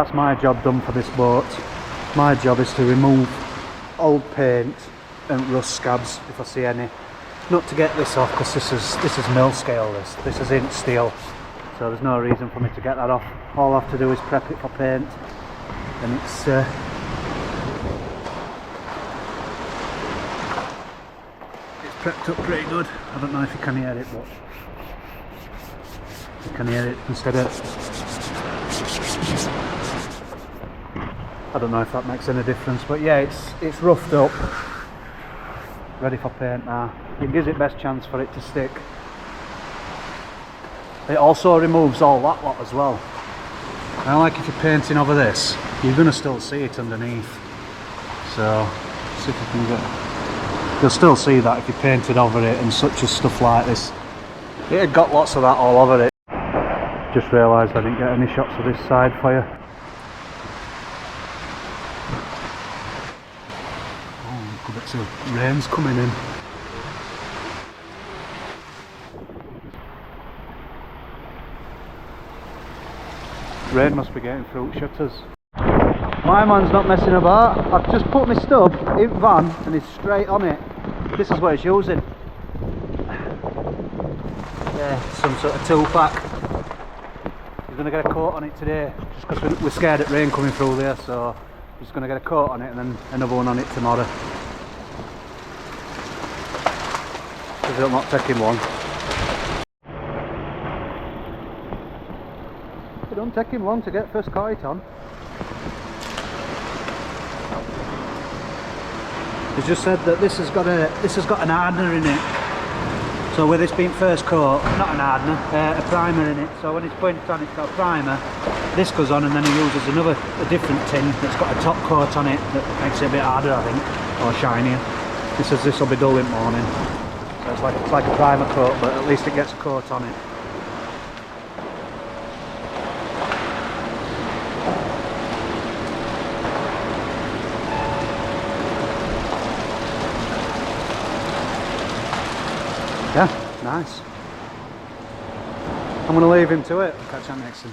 That's my job done for this boat. My job is to remove old paint and rust scabs if I see any. Not to get this off because this is mill scale. This isn't steel, so there's no reason for me to get that off. All I have to do is prep it for paint, and it's prepped up pretty good. I don't know if you can hear it, but you can hear it instead of. I don't know if that makes any difference, but yeah, it's roughed up, ready for paint now. It gives it best chance for it to stick. It also removes all that lot as well. Now, like if you're painting over this, you're going to still see it underneath. So, see if you can get. You'll still see that if you painted over it and such as stuff like this. It had got lots of that all over it. Just realised I didn't get any shots of this side for you. So rain's coming in. Rain must be getting through shutters. My man's not messing about. I've just put my stub in van and it's straight on it. This is what it's using. Yeah, some sort of tool pack. He's going to get a coat on it today, just because we're scared of rain coming through there, so he's going to get a coat on it and then another one on it tomorrow. It'll not take him long. It don't take him long to get first kite on. He's just said that this has got an hardener in it. So with this being first coat, not an hardener, a primer in it. So when it's pointed on, it's got a primer. This goes on, and then he uses a different tin that's got a top coat on it that makes it a bit harder, I think, or shinier. He says this will be dull in the morning. So it's like a primer coat, but at least it gets a coat on it. Yeah, nice. I'm going to leave him to it. Catch that next time.